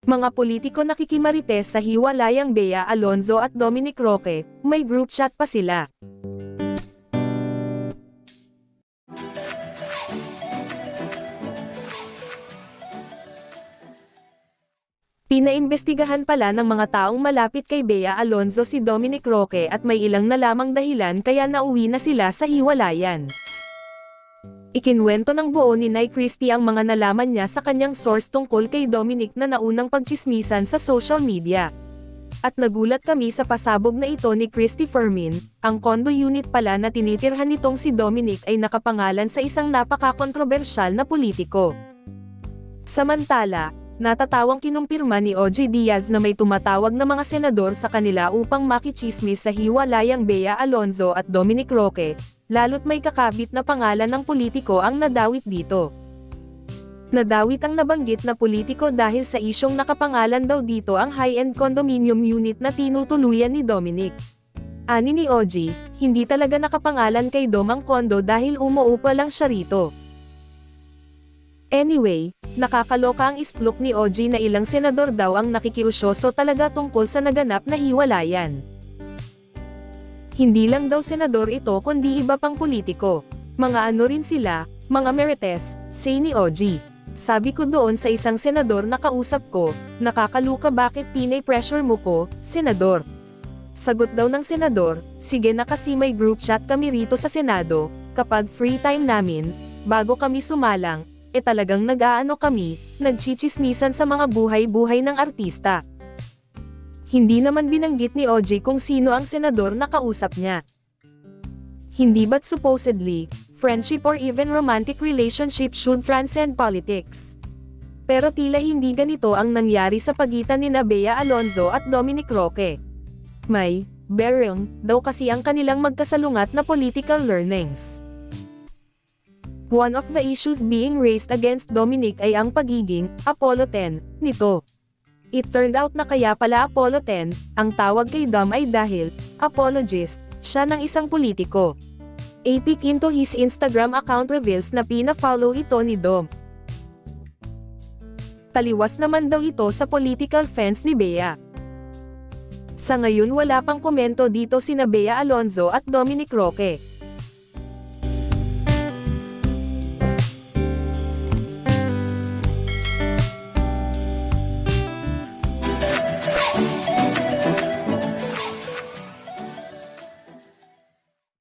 Mga politiko nakikimarites sa hiwalayang Bea Alonzo at Dominic Roque, may group chat pa sila. Pinaimbestigahan pala ng mga taong malapit kay Bea Alonzo si Dominic Roque at may ilang na lamang dahilan kaya nauwi na sila sa hiwalayan. Ikinwento ng buo ni Nay Christie ang mga nalaman niya sa kanyang source tungkol kay Dominic na naunang pagtsismisan sa social media. At nagulat kami sa pasabog na ito ni Christy Fermin, ang condo unit pala na tinitirhan nitong si Dominic ay nakapangalan sa isang napaka-kontrobersyal na politiko. Samantala, natatawang kinumpirma ni OG Diaz na may tumatawag na mga senador sa kanila upang makichismis sa hiwalayang Bea Alonzo at Dominic Roque, lalo't may kakabit na pangalan ng politiko ang nadawit dito. Nadawit ang nabanggit na politiko dahil sa isyong nakapangalan daw dito ang high-end condominium unit na tinutuluyan ni Dominic. Ani ni OG, hindi talaga nakapangalan kay Dom ang kondo dahil umuupa lang siya rito. Anyway, nakakaloka ang isplok ni OG na ilang senador daw ang nakikiusyoso talaga tungkol sa naganap na hiwalayan. Hindi lang daw senador ito kundi iba pang politiko. Mga ano rin sila, mga marites, say ni OG. Sabi ko doon sa isang senador na kausap ko, nakakaluka bakit pinay-pressure mo ko, senador. Sagot daw ng senador, sige na kasi may group chat kami rito sa Senado, kapag free time namin, bago kami sumalang, talagang nag-aano kami, nagchichismisan sa mga buhay-buhay ng artista. Hindi naman binanggit ni OJ kung sino ang senador na kausap niya. Hindi ba't supposedly, friendship or even romantic relationship should transcend politics? Pero tila hindi ganito ang nangyari sa pagitan ni Bea Alonzo at Dominic Roque. May bearing daw kasi ang kanilang magkasalungat na political learnings. One of the issues being raised against Dominic ay ang pagiging Apollo 10 nito. It turned out na kaya pala Apollo 10, ang tawag kay Dom ay dahil apologist siya ng isang politiko. A peek into his Instagram account reveals na pina-follow ito ni Dom. Taliwas naman daw ito sa political fence ni Bea. Sa ngayon wala pang komento dito sina Bea Alonzo at Dominic Roque.